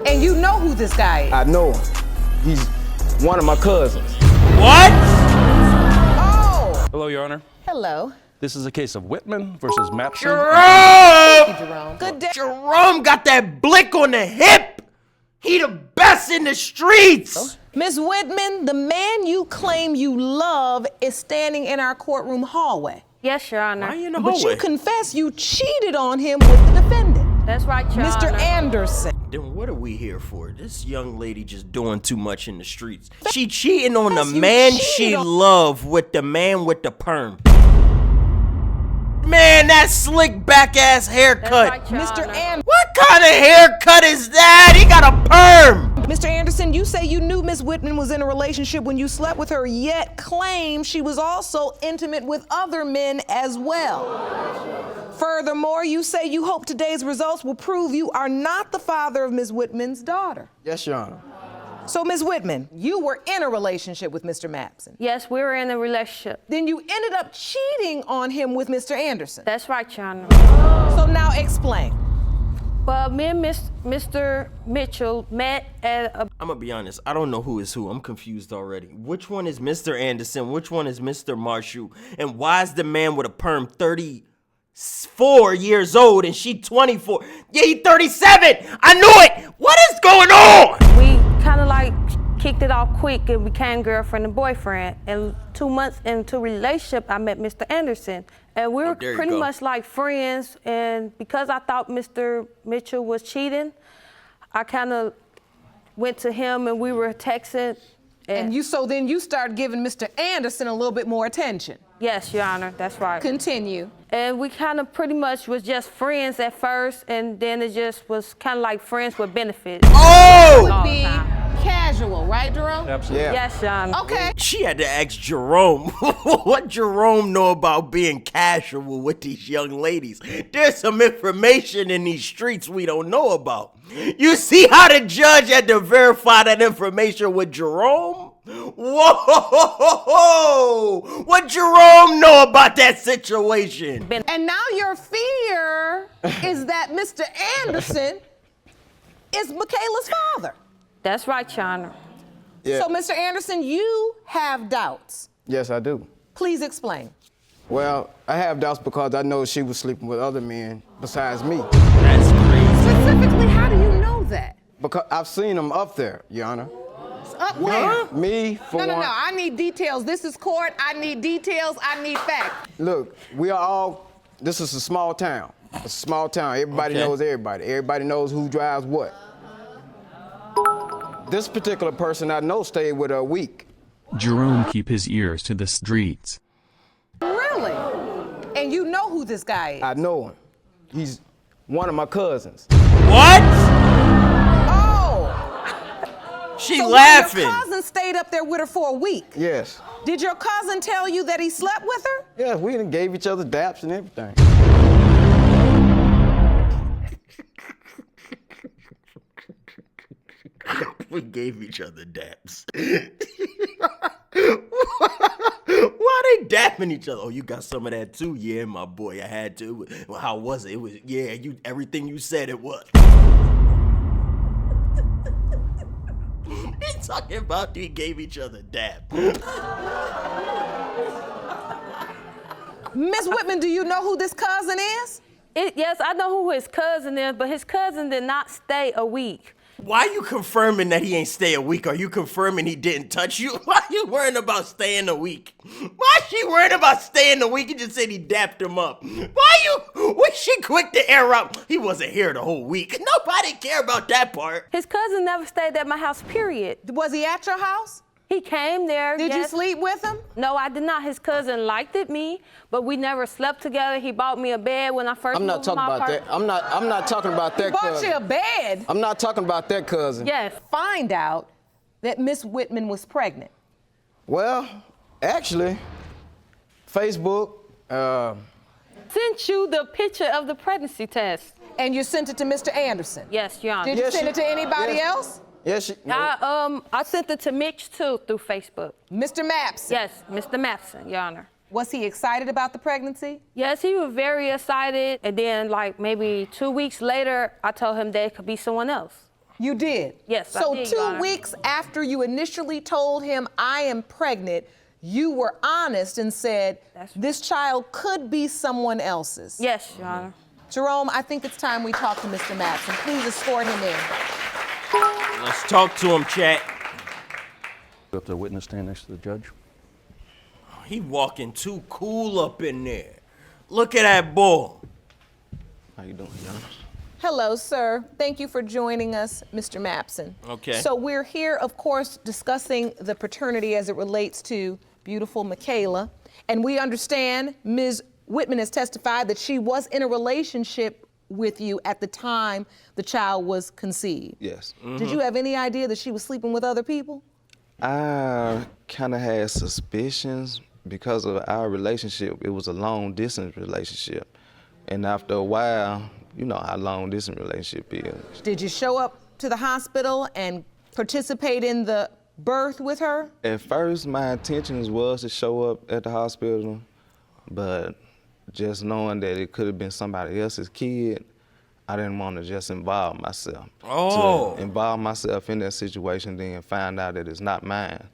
And you know who this guy is? I know him. He's one of my cousins. What? Oh! Hello, Your Honor. Hello. This is a case of Whitman versus Mapson. Jerome! Jerome. Good day. Jerome got that blick on the hip. He the best in the streets. Ms. Whitman, the man you claim you love is standing in our courtroom hallway. Yes, Your Honor. Why you in the But hallway? you confess you cheated on him with the defendant. That's right, Your Mr. Honor. Anderson. Then what are we here for? This young lady just doing too much in the streets. She cheating on the Yes, you man cheated she on- loved with the man with the perm. Man, that slick back ass haircut. That's right, Your Mr. Honor. Anderson. What kind of haircut is that? He got a perm. Mr. Anderson, you say you knew Ms. Whitman was in a relationship when you slept with her, yet claim she was also intimate with other men as well. Furthermore, you say you hope today's results will prove you are not the father of Ms. Whitman's daughter. Yes, Your Honor. So, Ms. Whitman, you were in a relationship with Mr. Mapson. Yes, we were in a relationship. Then you ended up cheating on him with Mr. Anderson. That's right, Your Honor. So now explain. Well, me and Mr. Mitchell met at a... I'm gonna be honest, I don't know who is who. I'm confused already. Which one is Mr. Anderson? Which one is Mr. Marshall? And why is the man with a perm 34 years old and she 24? Yeah, he 37. I knew it. What is going on? We kind of like kicked it off quick and became girlfriend and boyfriend. And 2 months into relationship, I met Mr. Anderson. And we were there you pretty go. much like friends. And because I thought Mr. Mitchell was cheating, I kind of went to him and we were texting. And then you started giving Mr. Anderson a little bit more attention. Yes, Your Honor, that's right. Continue. And we kind of pretty much was just friends at first, and then it just was kind of like friends with benefits. Oh! Would Long be time. casual, right, Jerome? Absolutely. Yeah. Yes, Your Honor. Okay. She had to ask Jerome what Jerome know about being casual with these young ladies. There's some information in these streets we don't know about. You see how the judge had to verify that information with Jerome? Whoa! What Jerome know about that situation? And now your fear is that Mr. Anderson is Michaela's father. That's right, Your Honor. Yeah. So, Mr. Anderson, you have doubts. Yes, I do. Please explain. Well, I have doubts because I know she was sleeping with other men besides me. That's crazy. Specifically, how do you know that? Because I've seen them up there, Your Honor. Up where? Me, for No. one. I need details. This is court. I need details. I need facts. Look, this is a small town. It's a small town. Everybody Okay. knows everybody. Everybody knows who drives what. This particular person I know stayed with her a week. Jerome keep his ears to the streets. Really? And you know who this guy is? I know him. He's one of my cousins. What? Oh! She So laughing. your cousin stayed up there with her for a week. Yes. Did your cousin tell you that he slept with her? Yeah, we done gave each other daps and everything. We gave each other daps. Why they dapping each other? Oh, you got some of that too? Yeah, my boy, I had to. Well, how was it? It was, yeah, everything you said it was. He talking about he gave each other dap. Miss Whitman, do you know who this cousin is? Yes, I know who his cousin is, but his cousin did not stay a week. Why you confirming that he ain't stay a week? Are you confirming he didn't touch you? Why you worrying about staying a week? Why she worried about staying a week? He just said he dapped him up. Was she quick to air out? He wasn't here the whole week. Nobody care about that part. His cousin never stayed at my house, period. Was he at your house? He came there. Did you yes. sleep with him? No, I did not. His cousin liked me, but we never slept together. He bought me a bed when I first I'm not moved to talking my about that. apartment. I'm not talking about that Bought cousin. you a bed. I'm not talking about that cousin. Yes. Find out that Miss Whitman was pregnant. Well, actually, Facebook, Sent you the picture of the pregnancy test. And you sent it to Mr. Anderson. Yes, Your Honor. Did you Yes, send it to anybody yes. else? yes, no, I sent it to Mitch too through Facebook. Mr. Mapson. Yes, Mr. Mapson, Your Honor. Was he excited about the pregnancy? Yes, he was very excited. And then like maybe 2 weeks later, I told him there could be someone else. You did? Yes, I So did, Your 2 Honor. weeks after you initially told him, I am pregnant, you were honest and said, this child could be someone else's. Yes, Your Honor. Jerome, I think it's time we talk to Mr. Mapson. Please escort him in. Let's talk to him, chat. You have the witness stand next to the judge. He walking too cool up in there. Look at that boy. How you doing, John? Hello, sir. Thank you for joining us, Mr. Mapson. Okay. So we're here, of course, discussing the paternity as it relates to beautiful Michaela. And we understand Ms. Whitman has testified that she was in a relationship with you at the time the child was conceived. Yes. Did you have any idea that she was sleeping with other people? I kind of had suspicions because of our relationship. It was a long distance relationship. And after a while, you know how long distance relationship is. Did you show up to the hospital and participate in the birth with her? At first, my intentions was to show up at the hospital, but just knowing that it could have been somebody else's kid, I didn't want to just involve myself. Oh. To involve myself in that situation, then find out that it's not mine.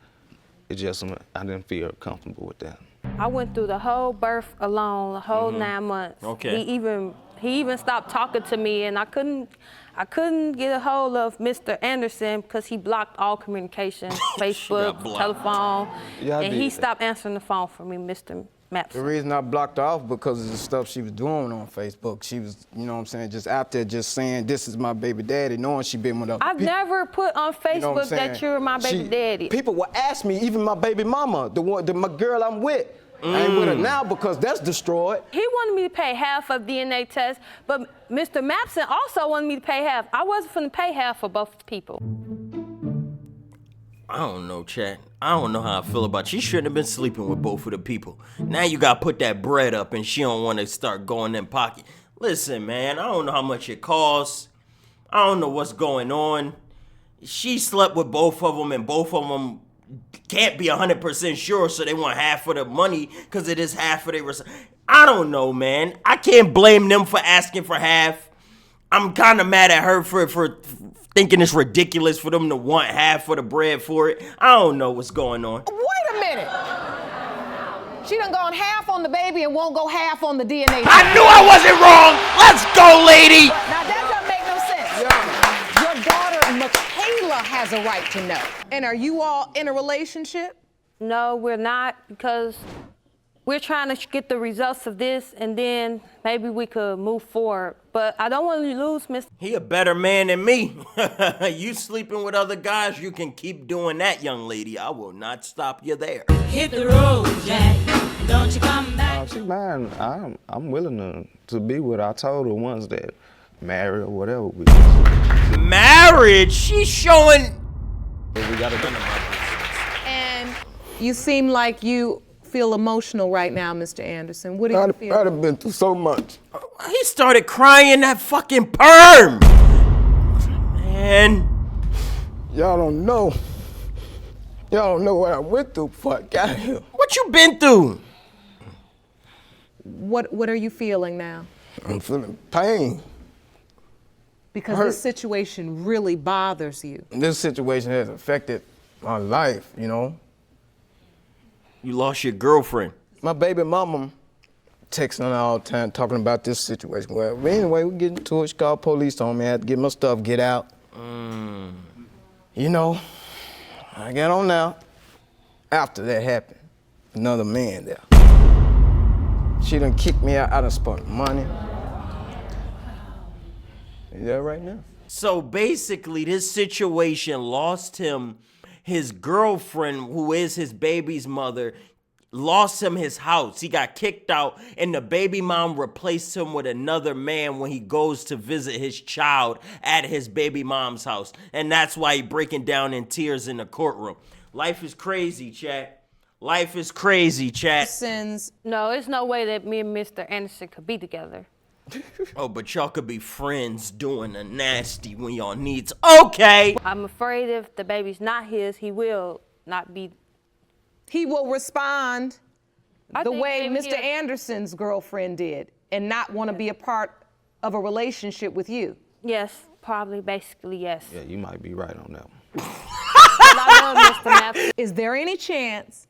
It just, I didn't feel comfortable with that. I went through the whole birth alone, the whole 9 months. Okay. He even stopped talking to me, and I couldn't get a hold of Mr. Anderson because he blocked all communication, Facebook, blocked. telephone, Yeah, I and he did. stopped answering the phone for me, Mr. The Mapson. reason I blocked her off because of the stuff she was doing on Facebook. She was, you know what I'm saying, just out there just saying, this is my baby daddy, knowing she been with other I've people. never put on Facebook You know what I'm saying? that you're my baby daddy. People will ask me, even my baby mama, my girl I'm with. I ain't with her now because that's destroyed. He wanted me to pay half of DNA test, but Mr. Mapson also wanted me to pay half. I wasn't finna pay half for both people. I don't know, chat. I don't know how I feel about she shouldn't have been sleeping with both of the people. Now you gotta put that bread up and she don't want to start going in pocket. Listen, man, I don't know how much it costs. I don't know what's going on. She slept with both of them and both of them can't be 100% sure, so they want half of the money because it is half of their... I don't know, man. I can't blame them for asking for half. I'm kind of mad at her for thinking it's ridiculous for them to want half of the bread for it. I don't know what's going on. Wait a minute. She done gone half on the baby and won't go half on the DNA. I knew I wasn't wrong. Let's go, lady. Now that doesn't make no sense. Your daughter Michaela has a right to know. And are you all in a relationship? No, we're not, because we're trying to get the results of this, and then maybe we could move forward. But I don't want to lose Mr. He a better man than me. You sleeping with other guys, you can keep doing that, young lady. I will not stop you there. Hit the road, Jack. Don't you come back. She's mine. I'm willing to be with her. I told her once that marry or whatever we Marriage? She's showing... we gotta do. And you seem like you feel emotional right now, Mr. Anderson. What do you I'd feel? have been through so much. He started crying that fucking perm. Man. Y'all don't know. Y'all don't know what I went through before I got here. What you been through? What are you feeling now? I'm feeling pain. Because Hurt. this situation really bothers you. This situation has affected my life, you know. You lost your girlfriend. My baby mama texting her all the time talking about this situation. Well, anyway, we get into it. She called police on me. I had to get my stuff, get out. You know, I got on now. After that happened, another man there. She done kicked me out. I done spent money. You there right now? So basically, this situation lost him his girlfriend, who is his baby's mother, lost him his house. He got kicked out, and the baby mom replaced him with another man when he goes to visit his child at his baby mom's house. And that's why he breaking down in tears in the courtroom. Life is crazy, chat. Life is crazy, chat. Since No, there's no way that me and Mr. Anderson could be together. Oh, but y'all could be friends doing the nasty when y'all need to. Okay. I'm afraid if the baby's not his, he will not be. he will respond I the think way maybe Mr. he'll- Anderson's girlfriend did and not want to be a part of a relationship with you. Yes, Probably, basically, yes. Yeah, you might be right on that one. But I love Mr. Mapson. Is there any chance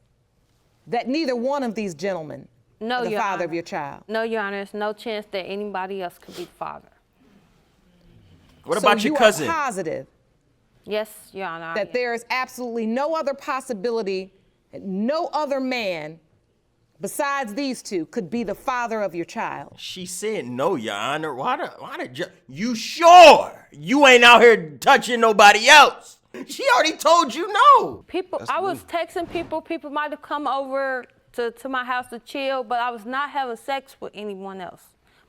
that neither one of these gentlemen No, are the Your father Honor. of your child? No, Your Honor, there's no chance that anybody else could be the father. What about so your cousin? You are positive Yes, Your Honor. that there is absolutely no other possibility, no other man besides these two could be the father of your child. She said no, Your Honor. Why the you sure you ain't out here touching nobody else? She already told you no. People, I was texting people. People might have come over to my house to chill, but I was not having sex with anyone else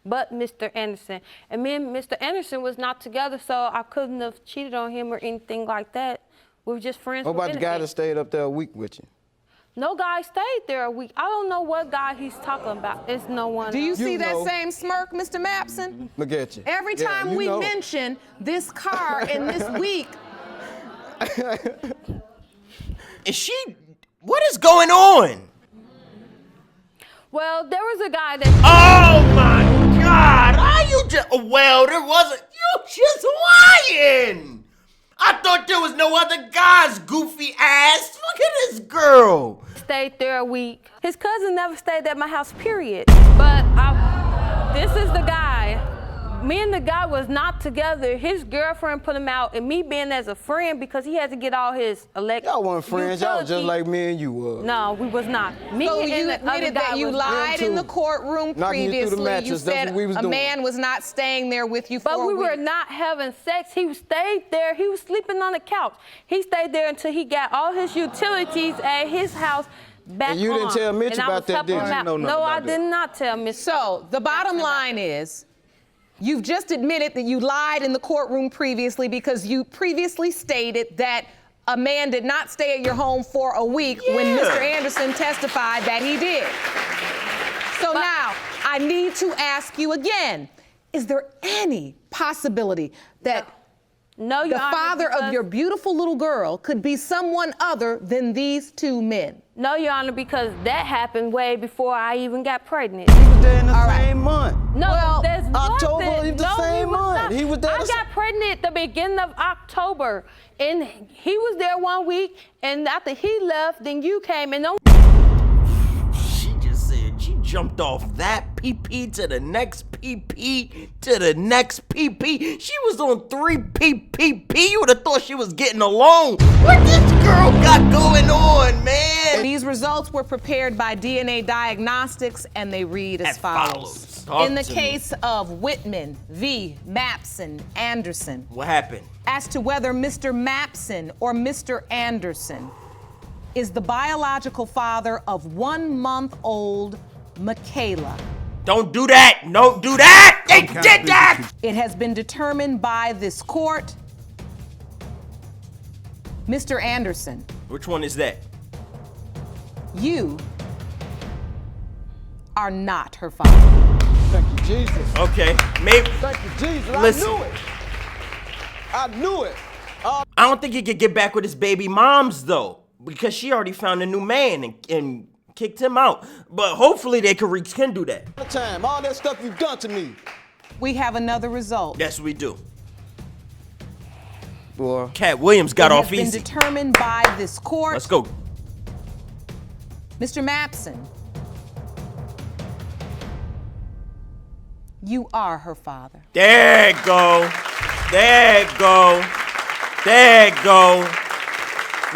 but Mr. Anderson. And me and Mr. Anderson was not together, so I couldn't have cheated on him or anything like that. We were just friends. What for about the guy that benefits. stayed up there a week with you? No guy stayed there a week. I don't know what guy he's talking about. It's no one. Do you else. see You that know. same smirk, Mr. Mapson? Look at you. Every Yeah, time you we know. mention this car and this week, And she, what is going on? Well, there was a guy that. Oh my God! Are you just? Well, there wasn't. You just lying. I thought there was no other guys. Goofy ass. Look at this girl. Stayed there a week. His cousin never stayed at my house, period. But this is the guy. Me and the guy was not together. His girlfriend put him out, and me being as a friend because he had to get all his electric. Y'all weren't friends. Y'all was just utilities. like me and you was. No, we was not. Me so and you the admitted other guy that you was lied in the courtroom Knocking you through the previously. mattress. You That's said what we was a doing. man was not staying there with you for But a we week. were not having sex. He stayed there. He was sleeping on the couch. He stayed there until he got all his utilities at his house back And you didn't on. tell Mitch And I about was that, helping did him you? out. know nothing No, I about did that. not tell Miss. So the bottom line is, you've just admitted that you lied in the courtroom previously because you previously stated that a man did not stay at your home for a week when Yeah. Mr. Anderson testified that he did. So now, I need to ask you again, is there any possibility that No, the Your Honor, father of because- your beautiful little girl could be someone other than these two men? No, Your Honor, because that happened way before I even got pregnant. He was there in the All right. same month. No, Well, there's October nothing. is the No, he same was month. not. He was there I the got pregnant at the beginning of October, and he was there 1 week, and after he left, then you came, and no. She just said she jumped off that PP to the next PP to the next PP. She was on 3 PPP. You would have thought she was getting along. What this girl got going on, man? These results were prepared by DNA Diagnostics, and they read as As follows. follows. Talk In the to me. case of Whitman v. Mapson Anderson, What happened? as to whether Mr. Mapson or Mr. Anderson is the biological father of 1-month-old Michaela. Don't do that. Don't do that. They did that. It has been determined by this court, Mr. Anderson, Which one is that? you are not her father. Thank you, Jesus. Okay, maybe. Thank you, Jesus. Listen. I knew it. I knew it. I don't think he could get back with his baby moms though, because she already found a new man and kicked him out. But hopefully they could rekindle that. All the time, all that stuff you've done to me. We have another result. Yes, we do. Boy. Cat Williams got It off has been easy. determined by this court. Let's go. Mr. Mapson, you are her father. There it go. There it go. There it go.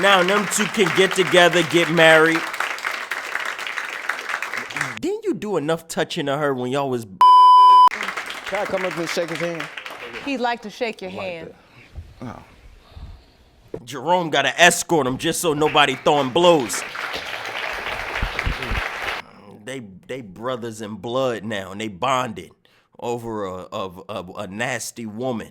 Now them two can get together, get married. Didn't you do enough touching of her when y'all was? Can I come up and shake his hand? He'd like to shake your hand. Jerome got to escort him just so nobody throwing blows. They brothers in blood now, and they bonded over a nasty woman.